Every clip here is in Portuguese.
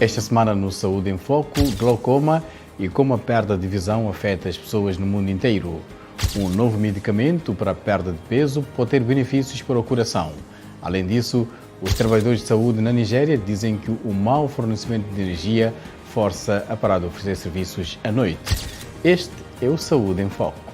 Esta semana no Saúde em Foco, glaucoma e como a perda de visão afeta as pessoas no mundo inteiro. Um novo medicamento para a perda de peso pode ter benefícios para o coração. Além disso, os trabalhadores de saúde na Nigéria dizem que o mau fornecimento de energia força a parar de oferecer serviços à noite. Este é o Saúde em Foco.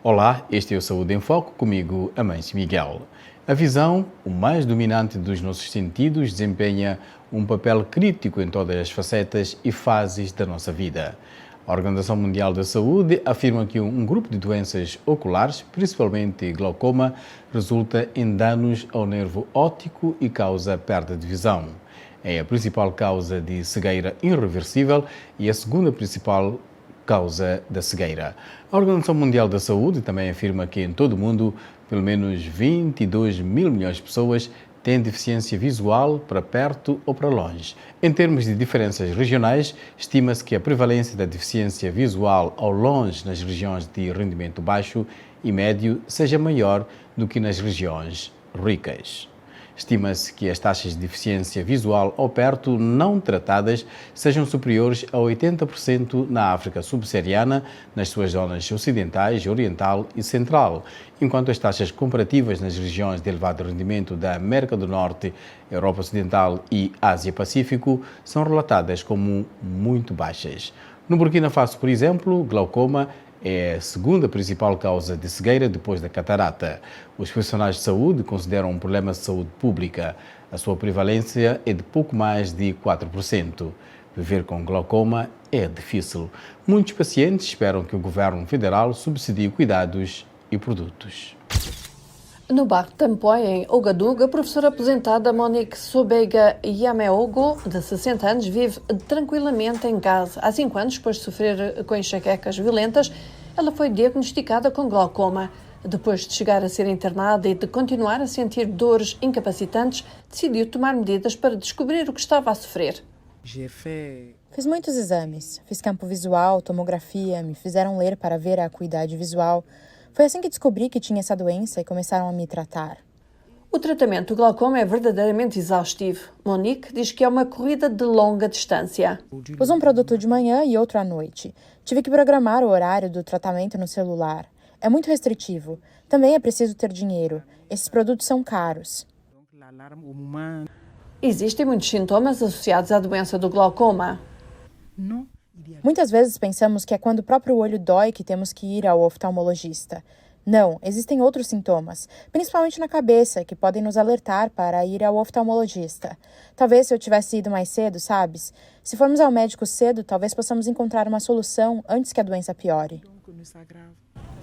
Olá, este é o Saúde em Foco, comigo, Amâncio Miguel. A visão, o mais dominante dos nossos sentidos, desempenha um papel crítico em todas as facetas e fases da nossa vida. A Organização Mundial da Saúde afirma que um grupo de doenças oculares, principalmente glaucoma, resulta em danos ao nervo óptico e causa perda de visão. É a principal causa de cegueira irreversível e a segunda principal causa da cegueira. A Organização Mundial da Saúde também afirma que em todo o mundo, pelo menos 22 mil milhões de pessoas têm deficiência visual para perto ou para longe. Em termos de diferenças regionais, estima-se que a prevalência da deficiência visual ao longe nas regiões de rendimento baixo e médio seja maior do que nas regiões ricas. Estima-se que as taxas de deficiência visual ao perto não tratadas sejam superiores a 80% na África subsaariana, nas suas zonas ocidentais, oriental e central, enquanto as taxas comparativas nas regiões de elevado rendimento da América do Norte, Europa Ocidental e Ásia-Pacífico são relatadas como muito baixas. No Burkina Faso, por exemplo, glaucoma é a segunda principal causa de cegueira depois da catarata. Os profissionais de saúde consideram um problema de saúde pública. A sua prevalência é de pouco mais de 4%. Viver com glaucoma é difícil. Muitos pacientes esperam que o governo federal subsidie cuidados e produtos. No bairro Tampoi, em Ouagadougou, a professora aposentada Monique Sobeiga Yameogo, de 60 anos, vive tranquilamente em casa. Há 5 anos, depois de sofrer com enxaquecas violentas, ela foi diagnosticada com glaucoma. Depois de chegar a ser internada e de continuar a sentir dores incapacitantes, decidiu tomar medidas para descobrir o que estava a sofrer. Fiz muitos exames. Fiz campo visual, tomografia, me fizeram ler para ver a acuidade visual. Foi assim que descobri que tinha essa doença e começaram a me tratar. O tratamento do glaucoma é verdadeiramente exaustivo. Monique diz que é uma corrida de longa distância. Uso um produto de manhã e outro à noite. Tive que programar o horário do tratamento no celular. É muito restritivo. Também é preciso ter dinheiro. Esses produtos são caros. Existem muitos sintomas associados à doença do glaucoma. Muitas vezes pensamos que é quando o próprio olho dói que temos que ir ao oftalmologista. Não, existem outros sintomas, principalmente na cabeça, que podem nos alertar para ir ao oftalmologista. Talvez se eu tivesse ido mais cedo, sabes? Se formos ao médico cedo, talvez possamos encontrar uma solução antes que a doença piore.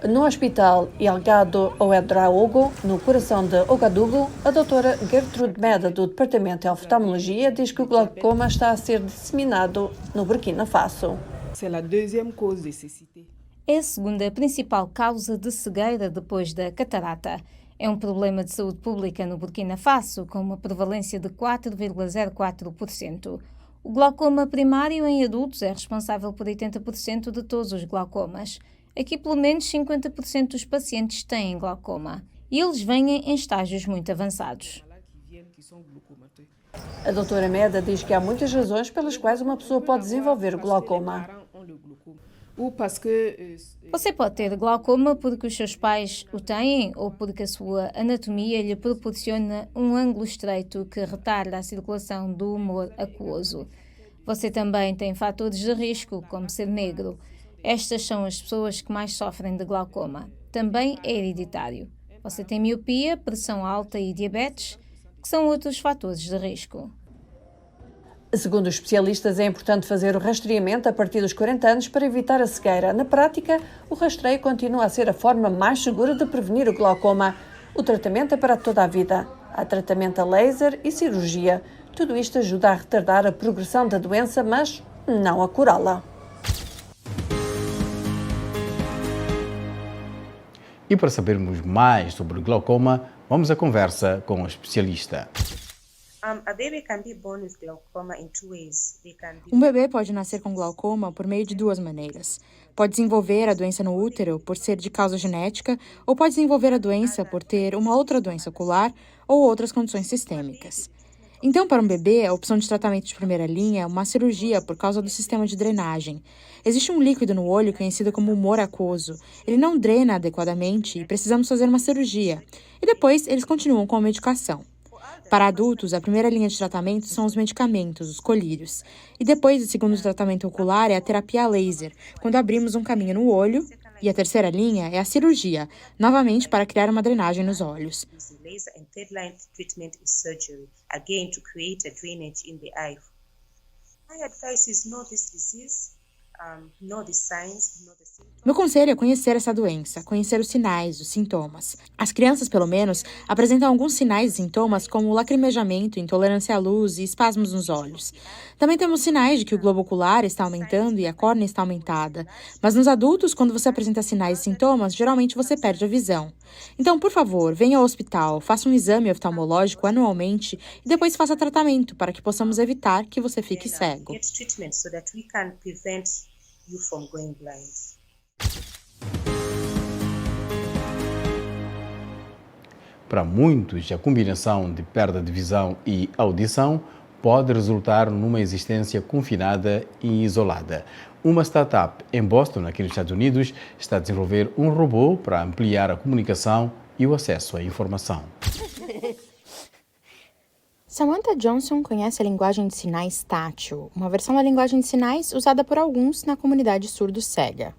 No Hospital Elgado Ouedraogo, no coração de Ouagadougou, a doutora Gertrude Meda, do Departamento de Oftalmologia, diz que o glaucoma está a ser disseminado no Burkina Faso. É a segunda principal causa de cegueira depois da catarata. É um problema de saúde pública no Burkina Faso, com uma prevalência de 4,04%. O glaucoma primário em adultos é responsável por 80% de todos os glaucomas. Aqui, pelo menos 50% dos pacientes têm glaucoma e eles vêm em estágios muito avançados. A doutora Meda diz que há muitas razões pelas quais uma pessoa pode desenvolver o glaucoma. Você pode ter glaucoma porque os seus pais o têm ou porque a sua anatomia lhe proporciona um ângulo estreito que retarda a circulação do humor aquoso. Você também tem fatores de risco, como ser negro. Estas são as pessoas que mais sofrem de glaucoma. Também é hereditário. Você tem miopia, pressão alta e diabetes, que são outros fatores de risco. Segundo os especialistas, é importante fazer o rastreamento a partir dos 40 anos para evitar a cegueira. Na prática, o rastreio continua a ser a forma mais segura de prevenir o glaucoma. O tratamento é para toda a vida. Há tratamento a laser e cirurgia. Tudo isto ajuda a retardar a progressão da doença, mas não a curá-la. E para sabermos mais sobre glaucoma, vamos à conversa com o especialista. Um bebê pode nascer com glaucoma por meio de duas maneiras. Pode desenvolver a doença no útero por ser de causa genética ou pode desenvolver a doença por ter uma outra doença ocular ou outras condições sistêmicas. Então, para um bebê, a opção de tratamento de primeira linha é uma cirurgia por causa do sistema de drenagem. Existe um líquido no olho conhecido como humor aquoso. Ele não drena adequadamente e precisamos fazer uma cirurgia. E depois, eles continuam com a medicação. Para adultos, a primeira linha de tratamento são os medicamentos, os colírios. E depois, o segundo tratamento ocular é a terapia a laser, quando abrimos um caminho no olho. E a terceira linha é a cirurgia, novamente para criar uma drenagem nos olhos. Meu conselho é conhecer essa doença, conhecer os sinais, os sintomas. As crianças, pelo menos, apresentam alguns sinais e sintomas como lacrimejamento, intolerância à luz e espasmos nos olhos. Também temos sinais de que o globo ocular está aumentando e a córnea está aumentada. Mas nos adultos, quando você apresenta sinais e sintomas, geralmente você perde a visão. Então, por favor, venha ao hospital, faça um exame oftalmológico anualmente e depois faça tratamento para que possamos evitar que você fique cego. Para muitos, a combinação de perda de visão e audição pode resultar numa existência confinada e isolada. Uma startup em Boston, aqui nos Estados Unidos, está a desenvolver um robô para ampliar a comunicação e o acesso à informação. Samantha Johnson conhece a linguagem de sinais tátil, uma versão da linguagem de sinais usada por alguns na comunidade surdo-cega.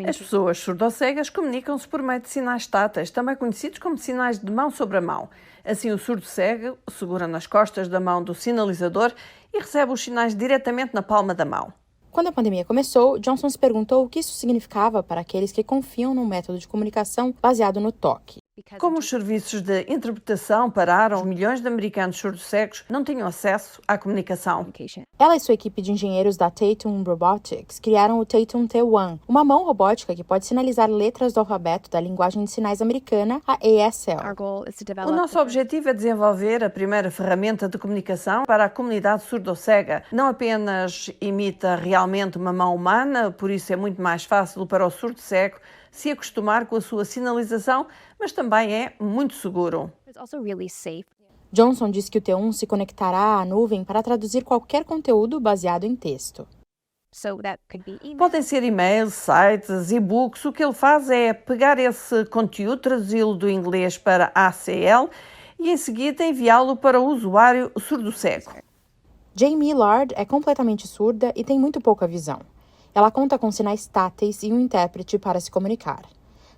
As pessoas surdo-cegas comunicam-se por meio de sinais táteis, também conhecidos como sinais de mão sobre a mão. Assim, o surdo-cego segura nas costas da mão do sinalizador e recebe os sinais diretamente na palma da mão. Quando a pandemia começou, Johnson se perguntou o que isso significava para aqueles que confiam num método de comunicação baseado no toque. Como os serviços de interpretação pararam, milhões de americanos surdo-cegos não tinham acesso à comunicação. Ela e sua equipe de engenheiros da Tatum Robotics criaram o Tatum T1, uma mão robótica que pode sinalizar letras do alfabeto da linguagem de sinais americana, a ASL. O nosso objetivo é desenvolver a primeira ferramenta de comunicação para a comunidade surdo-cega. Não apenas imita realmente uma mão humana, por isso é muito mais fácil para o surdo-cego se acostumar com a sua sinalização, mas também é muito seguro. Johnson disse que o T1 se conectará à nuvem para traduzir qualquer conteúdo baseado em texto. Podem ser e-mails, sites, e-books. O que ele faz é pegar esse conteúdo, traduzi-lo do inglês para ACL e em seguida enviá-lo para o usuário surdo-cego. Jamie Lard é completamente surda e tem muito pouca visão. Ela conta com sinais táteis e um intérprete para se comunicar.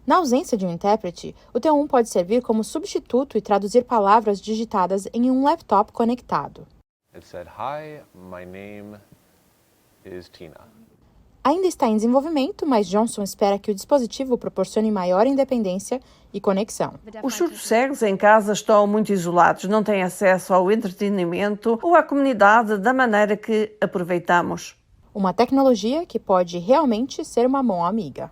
Na ausência de um intérprete, o T1 pode servir como substituto e traduzir palavras digitadas em um laptop conectado. It said, "Hi, my name is Tina." Ainda está em desenvolvimento, mas Johnson espera que o dispositivo proporcione maior independência e conexão. Os surdo-cegos em casa estão muito isolados, não têm acesso ao entretenimento ou à comunidade da maneira que aproveitamos. Uma tecnologia que pode realmente ser uma mão amiga.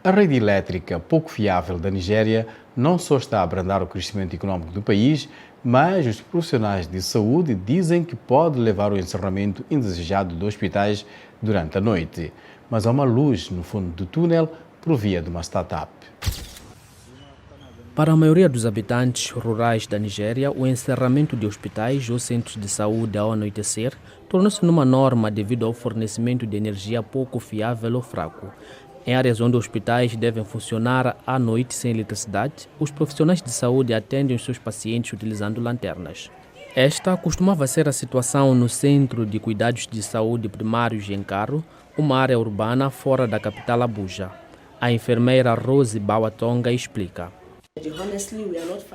A rede elétrica pouco fiável da Nigéria não só está a abrandar o crescimento econômico do país, mas os profissionais de saúde dizem que pode levar ao encerramento indesejado de hospitais durante a noite. Mas há uma luz no fundo do túnel por via de uma startup. Para a maioria dos habitantes rurais da Nigéria, o encerramento de hospitais ou centros de saúde ao anoitecer tornou-se numa norma devido ao fornecimento de energia pouco fiável ou fraco. Em áreas onde hospitais devem funcionar à noite sem eletricidade, os profissionais de saúde atendem os seus pacientes utilizando lanternas. Esta costumava ser a situação no Centro de Cuidados de Saúde Primários em Caro, uma área urbana fora da capital Abuja. A enfermeira Rose Bawatonga explica.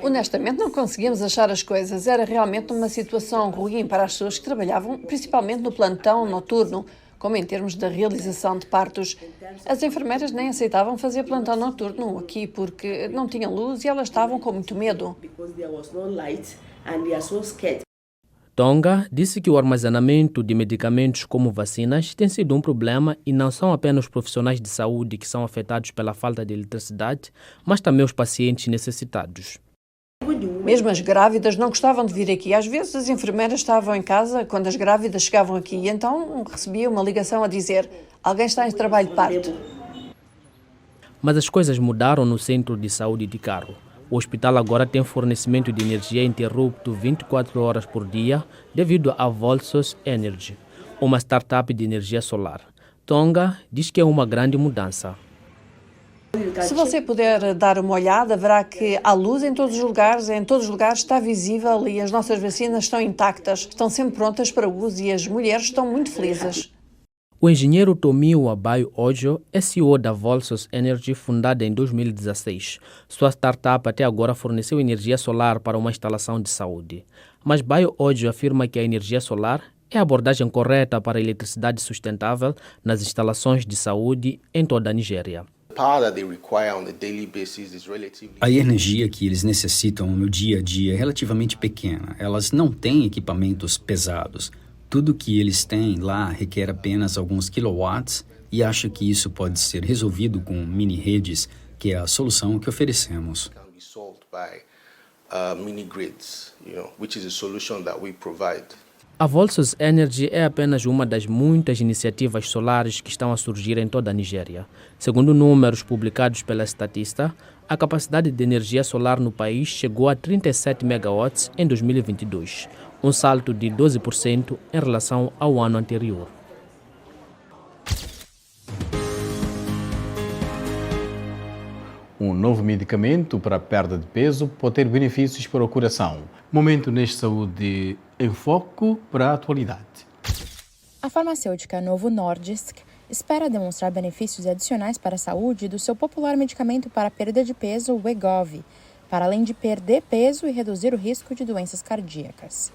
Honestamente, não conseguimos achar as coisas. Era realmente uma situação ruim para as pessoas que trabalhavam, principalmente no plantão noturno, como em termos da realização de partos. As enfermeiras nem aceitavam fazer plantão noturno aqui porque não tinha luz e elas estavam com muito medo. Tonga disse que o armazenamento de medicamentos como vacinas tem sido um problema e não são apenas os profissionais de saúde que são afetados pela falta de eletricidade, mas também os pacientes necessitados. Mesmo as grávidas não gostavam de vir aqui. Às vezes as enfermeiras estavam em casa quando as grávidas chegavam aqui e então recebia uma ligação a dizer: alguém está em trabalho de parto. Mas as coisas mudaram no Centro de Saúde de Caro. O hospital agora tem fornecimento de energia ininterrupto 24 horas por dia devido à Volsos Energy, uma startup de energia solar. Tonga diz que é uma grande mudança. Se você puder dar uma olhada, verá que há luz em todos os lugares está visível e as nossas vacinas estão intactas, estão sempre prontas para uso e as mulheres estão muito felizes. O engenheiro Tomio Abayo Ojo é CEO da Volsos Energy, fundada em 2016. Sua startup até agora forneceu energia solar para uma instalação de saúde. Mas Bayo Ojo afirma que a energia solar é a abordagem correta para a eletricidade sustentável nas instalações de saúde em toda a Nigéria. A energia que eles necessitam no dia a dia é relativamente pequena. Elas não têm equipamentos pesados. Tudo que eles têm lá requer apenas alguns quilowatts e acho que isso pode ser resolvido com mini-redes, que é a solução que oferecemos. A Volsos Energy é apenas uma das muitas iniciativas solares que estão a surgir em toda a Nigéria. Segundo números publicados pela Statista, a capacidade de energia solar no país chegou a 37 megawatts em 2022, um salto de 12% em relação ao ano anterior. Um novo medicamento para a perda de peso pode ter benefícios para o coração. Momento neste Saúde em Foco para a atualidade. A farmacêutica Novo Nordisk espera demonstrar benefícios adicionais para a saúde do seu popular medicamento para a perda de peso, o Wegovy, para além de perder peso e reduzir o risco de doenças cardíacas.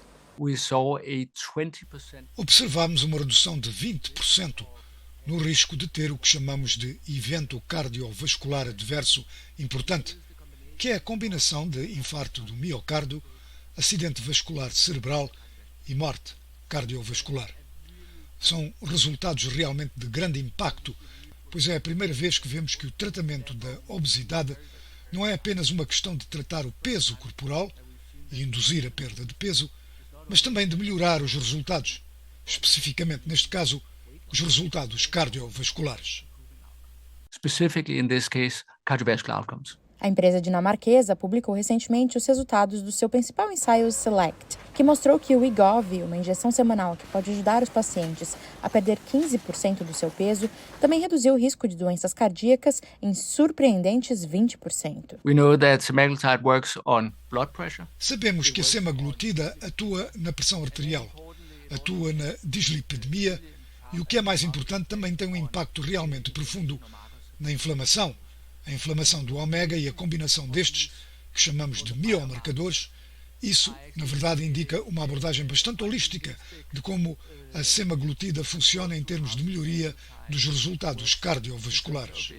Observamos uma redução de 20% no risco de ter o que chamamos de evento cardiovascular adverso importante, que é a combinação de infarto do miocárdio, acidente vascular cerebral e morte cardiovascular. São resultados realmente de grande impacto, pois é a primeira vez que vemos que o tratamento da obesidade não é apenas uma questão de tratar o peso corporal e induzir a perda de peso, mas também de melhorar os resultados, especificamente neste caso, os resultados cardiovasculares. Specifically in this case, cardiovascular outcomes. A empresa dinamarquesa publicou recentemente os resultados do seu principal ensaio SELECT, que mostrou que o Wegovy, uma injeção semanal que pode ajudar os pacientes a perder 15% do seu peso, também reduziu o risco de doenças cardíacas em surpreendentes 20%. We know that semaglutide works on blood pressure. Sabemos que a semaglutida atua na pressão arterial, atua na dislipidemia e, o que é mais importante, também tem um impacto realmente profundo na inflamação. A inflamação do ômega e a combinação destes, que chamamos de biomarcadores, isso, na verdade, indica uma abordagem bastante holística de como a semaglutida funciona em termos de melhoria dos resultados cardiovasculares.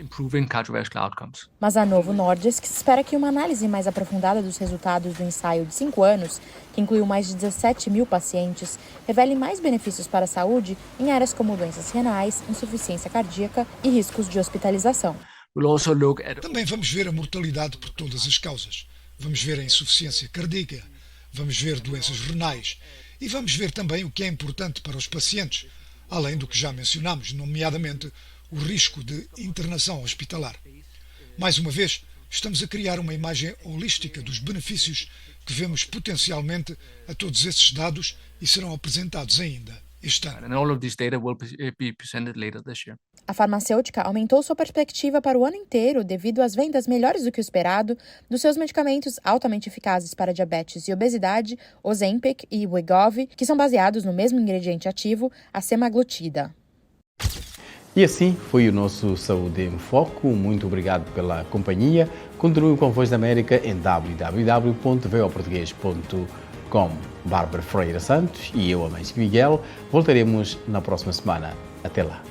Mas a Novo Nordisk espera que uma análise mais aprofundada dos resultados do ensaio de 5 anos, que incluiu mais de 17 mil pacientes, revele mais benefícios para a saúde em áreas como doenças renais, insuficiência cardíaca e riscos de hospitalização. Também vamos ver a mortalidade por todas as causas. Vamos ver a insuficiência cardíaca, vamos ver doenças renais e vamos ver também o que é importante para os pacientes, além do que já mencionamos, nomeadamente o risco de internação hospitalar. Mais uma vez, estamos a criar uma imagem holística dos benefícios que vemos potencialmente a todos esses dados e serão apresentados ainda este ano. A farmacêutica aumentou sua perspectiva para o ano inteiro devido às vendas melhores do que o esperado dos seus medicamentos altamente eficazes para diabetes e obesidade, Ozempic e Wegovy, que são baseados no mesmo ingrediente ativo, a semaglutida. E assim foi o nosso Saúde em Foco. Muito obrigado pela companhia. Continue com a Voz da América em www.voportugues.com. Bárbara Freira Santos e eu, Amâncio Miguel, voltaremos na próxima semana. Até lá.